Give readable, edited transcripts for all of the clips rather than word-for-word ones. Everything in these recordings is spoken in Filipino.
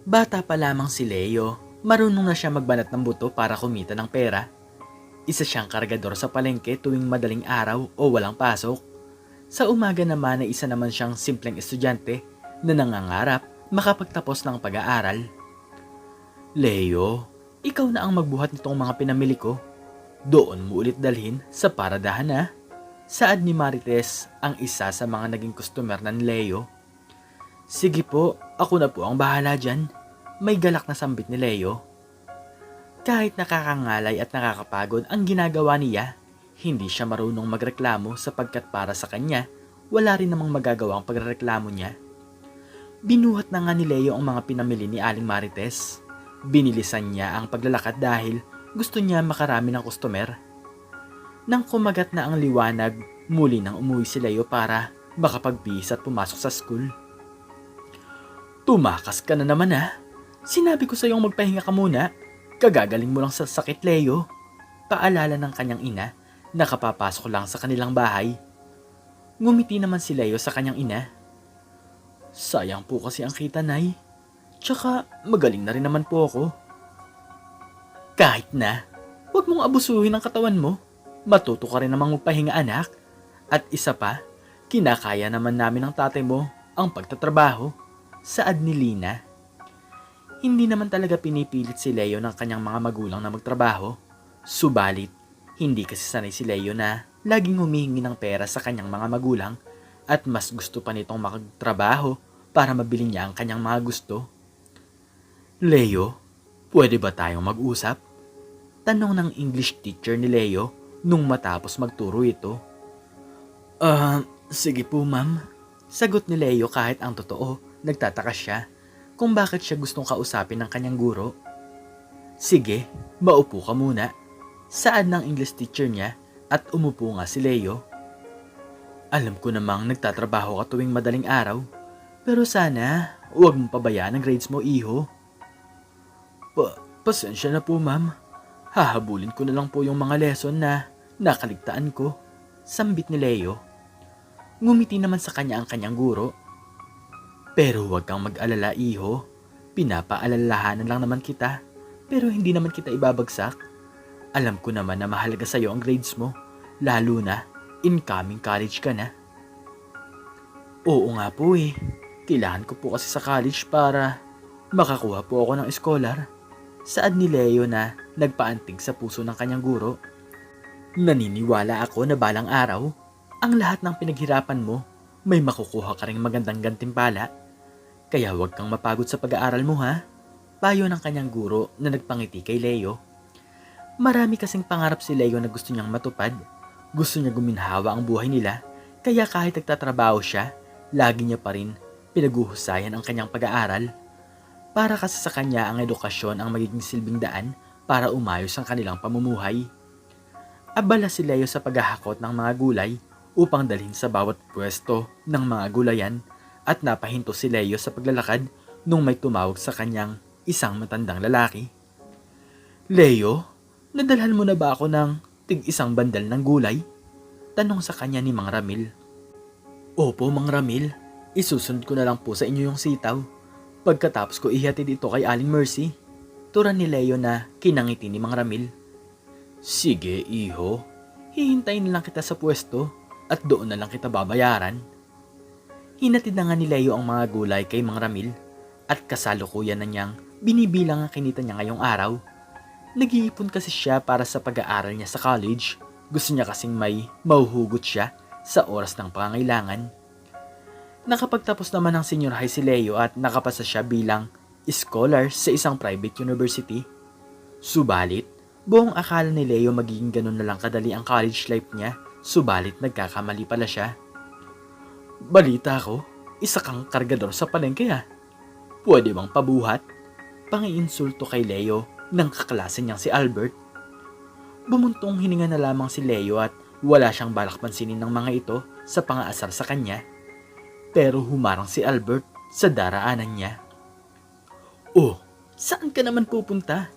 Bata pa lamang si Leo, marunong na siya magbanat ng buto para kumita ng pera. Isa siyang kargador sa palengke tuwing madaling araw o walang pasok. Sa umaga naman ay isa naman siyang simpleng estudyante na nangangarap makapagtapos ng pag-aaral. Leo, ikaw na ang magbuhat nitong mga pinamili ko. Doon mo ulit dalhin sa paradahan na. Saad ni Marites ang isa sa mga naging customer ng Leo. Sige po, ako na po ang bahala dyan. May galak na sambit ni Leo. Kahit nakakangalay at nakakapagod ang ginagawa niya, hindi siya marunong magreklamo sapagkat para sa kanya, wala rin namang magagawang pagreklamo niya. Binuhat na nga ni Leo ang mga pinamili ni Aling Marites. Binilisan niya ang paglalakad dahil gusto niya makarami ng customer. Nang kumagat na ang liwanag, muli nang umuwi si Leo para makapag-bihis at pumasok sa school. Tumakas ka na naman ha. Sinabi ko sa iyong magpahinga ka muna. Kagagaling mo lang sa sakit, Leo. Paalala ng kanyang ina na kapapasok lang sa kanilang bahay. Ngumiti naman si Leo sa kanyang ina. Sayang po kasi ang kita, Nay. Tsaka magaling na rin naman po ako. Kahit na, huwag mong abusuhin ang katawan mo. Matuto ka rin namang magpahinga, anak. At isa pa, kinakaya naman namin ng tatay mo ang pagtatrabaho. Saad ni Lina. Hindi naman talaga pinipilit si Leo ng kanyang mga magulang na magtrabaho. Subalit, hindi kasi sanay si Leo na laging humihingi ng pera sa kanyang mga magulang at mas gusto pa nitong magtrabaho para mabili niya ang kanyang mga gusto. Leo, pwede ba tayong mag-usap? Tanong ng English teacher ni Leo nung matapos magturo ito. Sige po ma'am. Sagot ni Leo kahit ang totoo, nagtataka siya kung bakit siya gustong kausapin ng kanyang guro. Sige, maupo ka muna. Saad ng English teacher niya at umupo nga si Leo. Alam ko namang nagtatrabaho ka tuwing madaling araw, pero sana huwag mong pabayaan ang grades mo, iho. Pasensya na po ma'am. Hahabulin ko na lang po yung mga lesson na nakaligtaan ko. Sambit ni Leo. Ngumiti naman sa kanya ang kanyang guro. Pero huwag kang mag-alala, iho. Pinapaalalahanan lang naman kita, pero hindi naman kita ibabagsak. Alam ko naman na mahalaga sa'yo ang grades mo, lalo na incoming college ka na. Oo nga po eh. Kailangan ko po kasi sa college para makakuha po ako ng scholar. Saad ni Leo na nagpaantig sa puso ng kanyang guro. Naniniwala ako na balang araw, ang lahat ng pinaghirapan mo, may makukuha ka ring magandang gantimpala. Kaya huwag kang mapagod sa pag-aaral mo ha. Payo ng kanyang guro na nagpangiti kay Leo. Marami kasing pangarap si Leo na gusto niyang matupad. Gusto niya guminhawa ang buhay nila, kaya kahit nagtatrabaho siya, lagi niya pa rin pinaguhusayan ang kanyang pag-aaral. Para kasi sa kanya ang edukasyon ang magiging silbing daan para umayos ang kanilang pamumuhay. Abala si Leo sa paghahakot ng mga gulay upang dalhin sa bawat pwesto ng mga gulayan at napahinto si Leo sa paglalakad nung may tumawag sa kanyang isang matandang lalaki. Leo, nadalhan mo na ba ako ng tig-isang bandal ng gulay? Tanong sa kanya ni Mang Ramil. Opo, Mang Ramil. Isusunod ko na lang po sa inyo yung sitaw. Pagkatapos ko ihatid ito kay Aling Mercy. Turan ni Leo na kinangiti ni Mang Ramil. Sige, iho. Hihintayin na lang kita sa pwesto at doon na lang kita babayaran. Hinatid na nga ni Leo ang mga gulay kay Mang Ramil at kasalukuyan na niyang binibilang ang kinita niya ngayong araw. Nag-iipon kasi siya para sa pag-aaral niya sa college. Gusto niya kasing may mahuhugot siya sa oras ng pangangailangan. Nakapagtapos naman ng senior high si Leo at nakapasa siya bilang scholar sa isang private university. Subalit, buong akala ni Leo magiging ganun na lang kadali ang college life niya, subalit nagkakamali pala siya. Balita ko, isa kang kargador sa palengke ha. Pwede bang pabuhat? Pangiinsulto kay Leo ng kaklase niyang si Albert. Bumuntong hininga na lamang si Leo at wala siyang balak pansinin ng mga ito sa pangaasar sa kanya. Pero humarang si Albert sa daraanan niya. Oh, saan ka naman pupunta?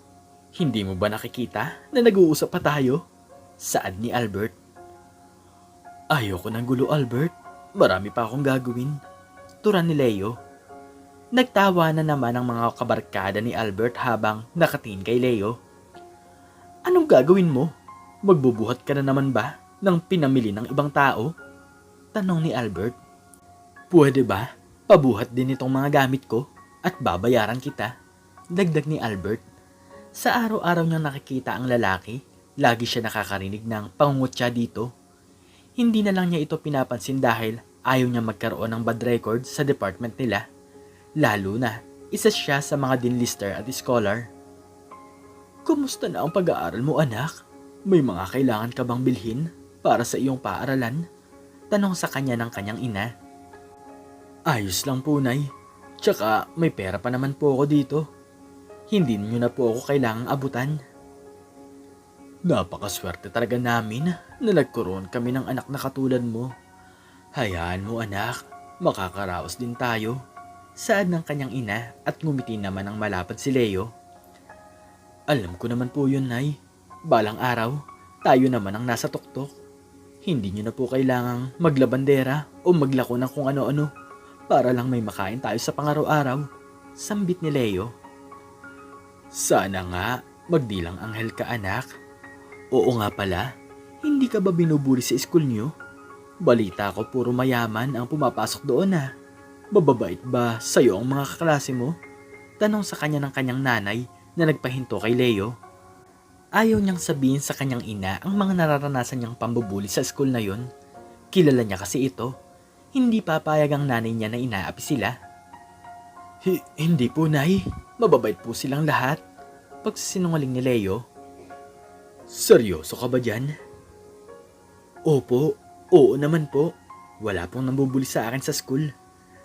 Hindi mo ba nakikita na nag-uusap pa tayo? Saad ni Albert. Ayoko ng gulo, Albert. Marami pa akong gagawin. Turan ni Leo. Nagtawa na naman ang mga kabarkada ni Albert habang nakatingin kay Leo. Anong gagawin mo? Magbubuhat ka na naman ba ng pinamili ng ibang tao? Tanong ni Albert. Pwede ba? Pabuhat din itong mga gamit ko at babayaran kita. Dagdag ni Albert. Sa araw-araw niyang nakikita ang lalaki, lagi siya nakakarinig ng pangungutya dito. Hindi na lang niya ito pinapansin dahil ayaw niya magkaroon ng bad record sa department nila. Lalo na, isa siya sa mga dinlister at scholar. Kumusta na ang pag-aaral mo, anak? May mga kailangan ka bang bilhin para sa iyong paaralan? Tanong sa kanya ng kanyang ina. Ayos lang po, Nay. Tsaka may pera pa naman po ako dito. Hindi niyo na po ako kailangang abutan. Napakaswerte talaga namin na nagkaroon kami ng anak na katulad mo. Hayaan mo, anak. Makakaraos din tayo. Saad ng kanyang ina at ngumiti naman ang malapad si Leo. Alam ko naman po yun, Nay. Balang araw, tayo naman ang nasa tuktok. Hindi niyo na po kailangang maglabandera o maglako ng kung ano-ano para lang may makain tayo sa pangaraw-araw. Sambit ni Leo. Sana nga, magdilang anghel ka, anak. Oo nga pala, hindi ka ba binubuli sa school niyo? Balita ko puro mayaman ang pumapasok doon na. Bababait ba sa'yo ang mga kaklase mo? Tanong sa kanya ng kanyang nanay na nagpahinto kay Leo. Ayaw niyang sabihin sa kanyang ina ang mga nararanasan niyang pambubuli sa school na yon. Kilala niya kasi ito. Hindi papayag ang nanay niya na inaapi sila. Hindi po, Nay. Mababait po silang lahat. Pagsisinungaling ni Leo. Seryoso ka ba dyan? Opo, oo naman po. Wala pong nambubuli sa akin sa school.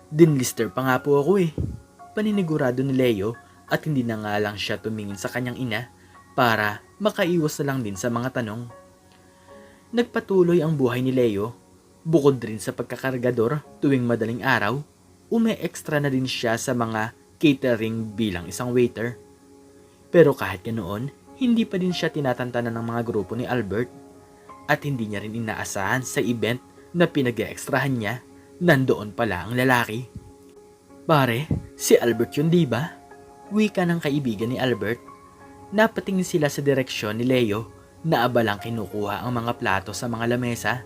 Dinlister pa nga po ako eh. Paninigurado ni Leo at hindi na nga lang siya tumingin sa kanyang ina para makaiwas na lang din sa mga tanong. Nagpatuloy ang buhay ni Leo. Bukod rin sa pagkakargador tuwing madaling araw, ume-extra na din siya sa mga catering bilang isang waiter. Pero kahit ganoon, hindi pa din siya tinatantanan ng mga grupo ni Albert at hindi niya rin inaasahan sa event na pinag-extrahan niya, nandoon pala ang lalaki. Pare, si Albert yun diba? Wika ng kaibigan ni Albert. Napatingin sila sa direksyon ni Leo na abalang kinukuha ang mga plato sa mga lamesa.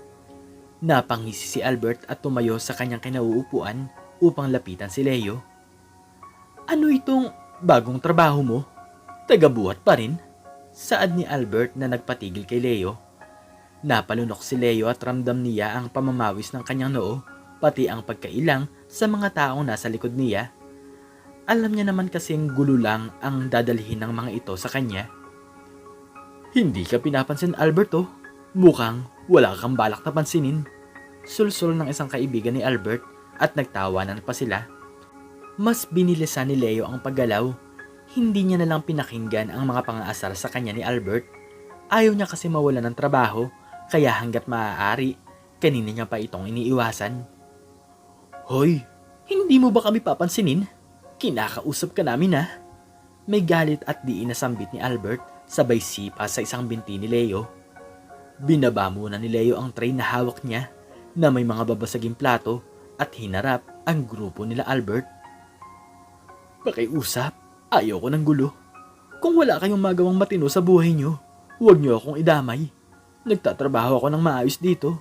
Napangisi si Albert at tumayo sa kanyang kinauupuan upang lapitan si Leo. Ano itong bagong trabaho mo? Tagabuhat pa rin? Saad ni Albert na nagpatigil kay Leo. Napalunok si Leo at ramdam niya ang pamamawis ng kanyang noo, pati ang pagkailang sa mga taong nasa likod niya. Alam niya naman kasing gulo lang ang dadalhin ng mga ito sa kanya. Hindi ka pinapansin, Albert, oh. Mukhang wala kang balak na pansinin. Sulsul ng isang kaibigan ni Albert at nagtawanan pa sila. Mas binilisan ni Leo ang paggalaw. Hindi niya na lang pinakinggan ang mga pang-aasar sa kanya ni Albert. Ayaw niya kasi mawala ng trabaho, kaya hanggat maaari, kanina niya pa itong iniiwasan. Hoy, hindi mo ba kami papansinin? Kinakausap ka namin, ha? May galit at diin na sambit ni Albert, sabay sipa sa isang binti ni Leo. Binaba muna ni Leo ang tray na hawak niya na may mga babasaging plato at hinarap ang grupo nila Albert. Pakiusap, ayaw ko ng gulo. Kung wala kayong magawang matino sa buhay niyo, huwag niyo akong idamay. Nagtatrabaho ako ng maayos dito.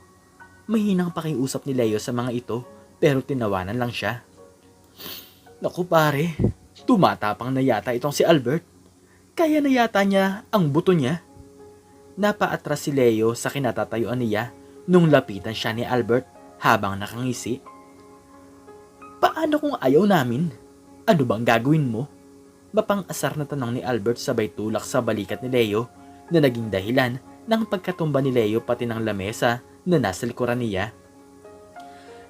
Mahinang pakiusap ni Leo sa mga ito pero tinawanan lang siya. Naku pare, tumatapang na yata itong si Albert. Kaya na yata niya ang buto niya. Napaatras si Leo sa kinatatayuan niya nung lapitan siya ni Albert habang nakangisi. Paano kung ayaw namin? Ano bang gagawin mo? Mapang-asar na tanong ni Albert sabay tulak sa balikat ni Leo na naging dahilan ng pagkatumba ni Leo pati ng lamesa na nasa likuran niya.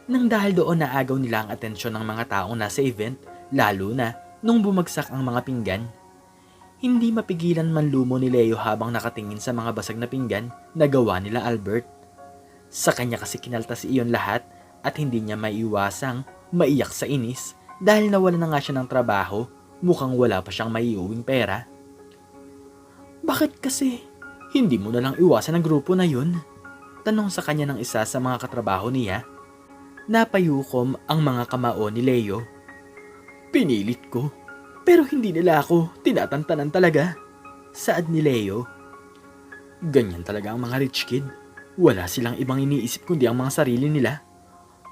Nang dahil doon naagaw nila ang atensyon ng mga taong nasa event, lalo na nung bumagsak ang mga pinggan. Hindi mapigilan manlumo ni Leo habang nakatingin sa mga basag na pinggan na gawa nila Albert. Sa kanya kasi kinaltas iyon lahat at hindi niya maiiwasang maiyak sa inis dahil nawala na nga siya ng trabaho, mukhang wala pa siyang maiuwing pera. Bakit kasi hindi mo na lang iwasan ang grupo na yun? Tanong sa kanya ng isa sa mga katrabaho niya. Napayukom ang mga kamao ni Leo. Pinilit ko. Pero hindi nila ako tinatantanan talaga. Saad ni Leo. Ganyan talaga ang mga rich kid. Wala silang ibang iniisip kundi ang mga sarili nila.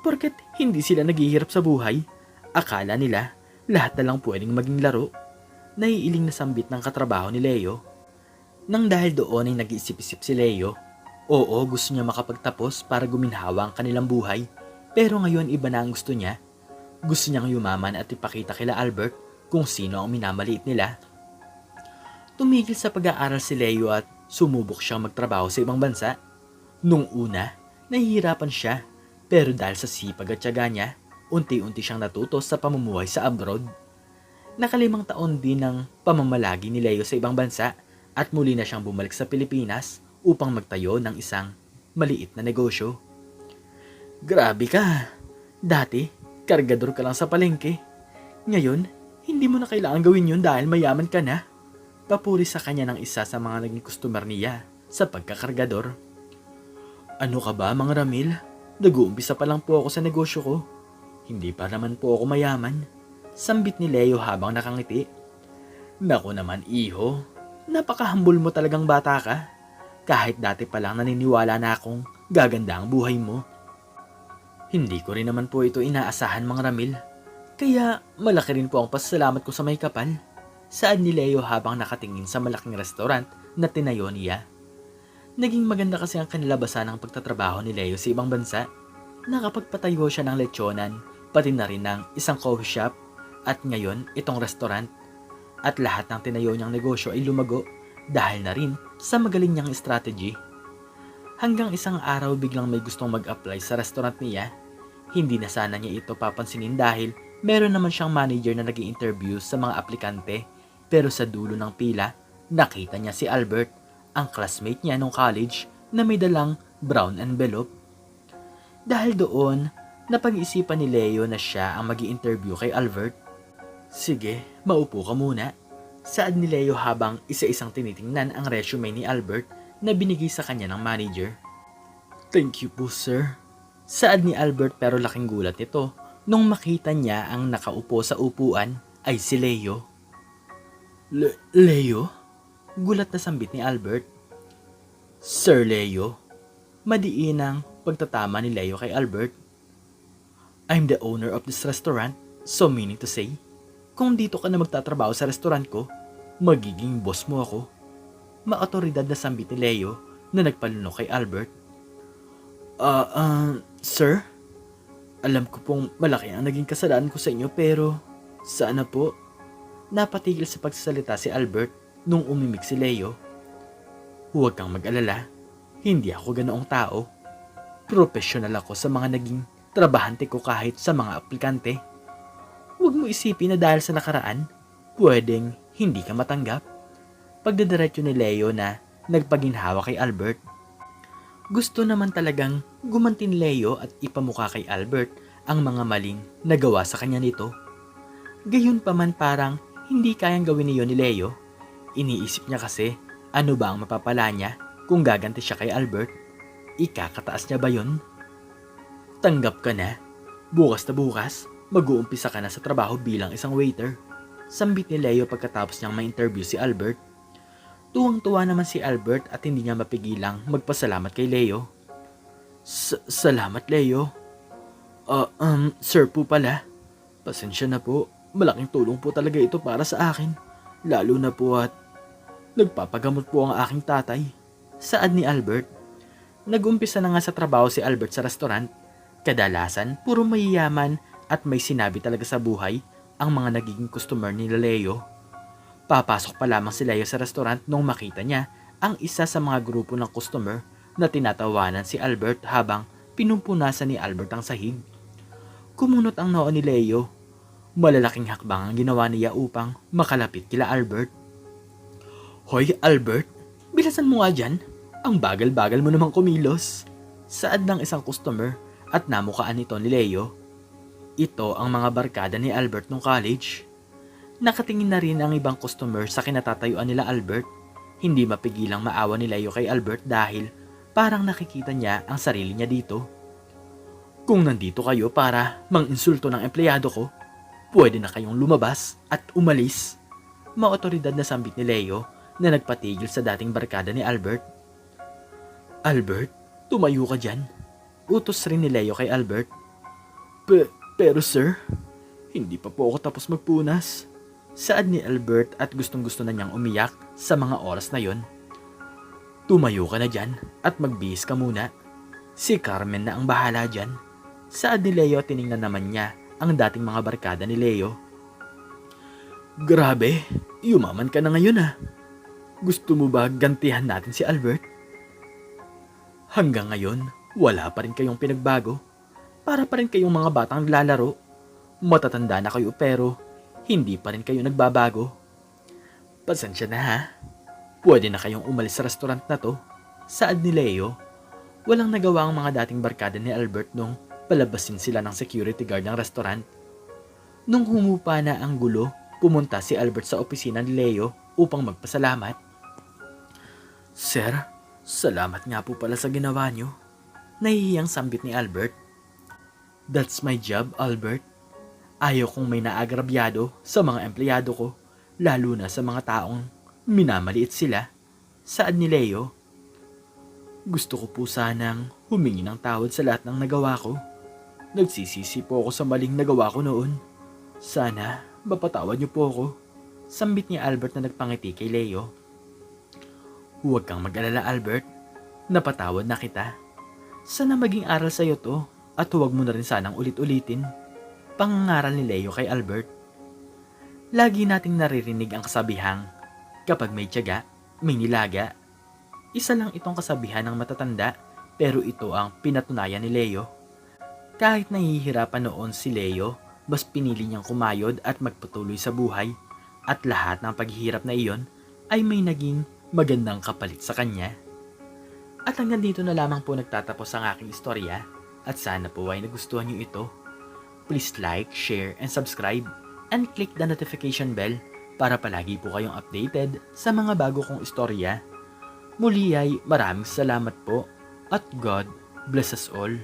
Porket hindi sila naghihirap sa buhay, akala nila lahat na lang pwedeng maging laro. Naiiling na sambit ng katrabaho ni Leo. Nang dahil doon ay nag-iisip-isip si Leo. Oo, gusto niya makapagtapos para guminhawa ang kanilang buhay. Pero ngayon iba na ang gusto niya. Gusto niyang yumaman at ipakita kila Albert kung sino ang minamaliit nila. Tumigil sa pag-aaral si Leo at sumubok siyang magtrabaho sa ibang bansa. Nung una, nahihirapan siya. Pero dahil sa sipag at tiyaga niya, unti-unti siyang natuto sa pamumuhay sa abroad. Nakalimang taon din ang pamamalagi ni Leo sa ibang bansa at muli na siyang bumalik sa Pilipinas upang magtayo ng isang maliit na negosyo. Grabe ka! Dati, kargador ka lang sa palengke. Ngayon, hindi mo na kailangan gawin yun dahil mayaman ka na. Papuri sa kanya ng isa sa mga naging customer niya sa pagkakargador. Ano ka ba, Mang Ramil? Nag-uumpisa pa lang po ako sa negosyo ko. Hindi pa naman po ako mayaman. Sambit ni Leo habang nakangiti. Naku naman, iho. Napaka-humble mo talagang bata ka. Kahit dati pa lang naniniwala na akong gaganda ang buhay mo. Hindi ko rin naman po ito inaasahan, Mang Ramil. Kaya malaki rin po ang pasasalamat ko sa may kapal. Saad ni Leo habang nakatingin sa malaking restaurant na tinayo niya. Naging maganda kasi ang kanilabasan ng pagtatrabaho ni Leo sa ibang bansa. Nakapagpatayo siya ng lechonan, pati na rin ng isang coffee shop at ngayon itong restaurant. At lahat ng tinayo niyang negosyo ay lumago dahil na rin sa magaling niyang strategy. Hanggang isang araw biglang may gustong mag-apply sa restaurant niya. Hindi na sana niya ito papansinin dahil meron naman siyang manager na nag-i-interview sa mga aplikante. Pero sa dulo ng pila, nakita niya si Albert, ang classmate niya nung college na may dalang brown envelope. Dahil doon, napag-isipan ni Leo na siya ang mag-i-interview kay Albert. Sige, maupo ka muna. Saad ni Leo habang isa-isang tinitingnan ang resume ni Albert na binigay sa kanya ng manager. Thank you po, sir. Saad ni Albert pero laking gulat nito nung makita niya ang nakaupo sa upuan ay si Leo. Leo? Gulat na sambit ni Albert. Sir Leo. Madiin ang pagtatama ni Leo kay Albert. I'm the owner of this restaurant, so meaning to say, kung dito ka na magtatrabaho sa restaurant ko, magiging boss mo ako. Maotoridad na sambit ni Leo na nagpalunok kay Albert. Sir? Alam ko pong malaki ang naging kasalanan ko sa inyo pero sana po. Napatigil sa pagsasalita si Albert nung umimik si Leo. Huwag kang mag-alala, hindi ako ganoong tao. Professional ako sa mga naging trabahante ko kahit sa mga aplikante. Huwag mo isipin na dahil sa nakaraan, pwedeng hindi ka matanggap. Pagdadiretso ni Leo na nagpaginhawa kay Albert. Gusto naman talagang gumantin Leo at ipamukha kay Albert ang mga maling nagawa sa kanya nito. Gayon pa man parang hindi kayang gawin niyon ni Leo. Iniisip niya kasi, ano ba ang mapapala niya kung gaganti siya kay Albert? Ikakataas niya ba yun? Tanggap ka na. Bukas na bukas, mag-uumpisa ka na sa trabaho bilang isang waiter. Sambit ni Leo pagkatapos niyang ma-interview si Albert. Tuwang-tuwa naman si Albert at hindi niya mapigilang magpasalamat kay Leo. Salamat, Leo. Sir po pala. Pasensya na po. Malaking tulong po talaga ito para sa akin. Lalo na po at nagpapagamot po ang aking tatay. Saad ni Albert. Nag-umpisa na nga sa trabaho si Albert sa restaurant. Kadalasan, puro mayayaman at may sinabi talaga sa buhay ang mga nagiging customer ni Leo. Papasok pa lamang si Leo sa restaurant nung makita niya ang isa sa mga grupo ng customer na tinatawanan si Albert habang pinumpunasan ni Albert ang sahig. Kumunot ang noo ni Leo. Malalaking hakbang ang ginawa niya upang makalapit kila Albert. Hoy Albert, bilasan mo nga dyan. Ang bagal-bagal mo namang kumilos. Saad ng isang customer at namukaan nito ni Leo. Ito ang mga barkada ni Albert nung college. Nakatingin na rin ang ibang customer sa kinatatayuan nila Albert. Hindi mapigilang maawa ni Leo kay Albert dahil parang nakikita niya ang sarili niya dito. Kung nandito kayo para mang-insulto ng empleyado ko, Pwede na kayong lumabas at umalis. Maotoridad na sambit ni Leo na nagpatigil sa dating barkada ni Albert. Albert, tumayo ka dyan. Utos rin ni Leo kay Albert. Pero sir, hindi pa po ako tapos magpunas. Saad ni Albert at gustong-gusto na niyang umiyak sa mga oras na yon. Tumayo ka na dyan at magbihis ka muna. Si Carmen na ang bahala dyan. Saad ni Leo, tiningnan naman niya ang dating mga barkada ni Leo. Grabe, yumaman ka na ngayon ah. Gusto mo ba gantihan natin si Albert? Hanggang ngayon, wala pa rin kayong pinagbago. Para pa rin kayong mga batang lalaro. Matatanda na kayo pero hindi pa rin kayo nagbabago. Pasensya na ha. Pwede na kayong umalis sa restaurant na to. Saad ni Leo. Walang nagawa ang mga dating barkada ni Albert nung palabasin sila ng security guard ng restaurant. Nung humupa na ang gulo, pumunta si Albert sa opisina ni Leo upang magpasalamat. Sir, salamat nga po pala sa ginawa nyo. Nahihiyang sambit ni Albert. That's my job, Albert. Ayaw kong may naagrabyado sa mga empleyado ko, lalo na sa mga taong minamaliit sila. Saad ni Leo. Gusto ko po sanang humingi ng tawad sa lahat ng nagawa ko. Nagsisisi po ako sa maling nagawa ko noon. Sana mapatawad niyo po ako. Sambit ni Albert na nagpangiti kay Leo. Huwag kang mag-alala, Albert. Napatawad na kita. Sana maging aral sa'yo to at huwag mo na rin sanang ulit-ulitin. Pangangaral ni Leo kay Albert. Lagi nating naririnig ang kasabihang, kapag may tiyaga, may nilaga. Isa lang itong kasabihan ng matatanda, pero ito ang pinatunayan ni Leo. Kahit nahihirapan noon si Leo, mas pinili niyang kumayod at magpatuloy sa buhay, at lahat ng paghihirap na iyon ay may naging magandang kapalit sa kanya. At hanggang dito na lamang po nagtatapos ang aking istorya, at sana po ay nagustuhan niyo ito. Please like, share, and subscribe, and click the notification bell para palagi po kayong updated sa mga bago kong istorya. Muli ay maraming salamat po at God bless us all.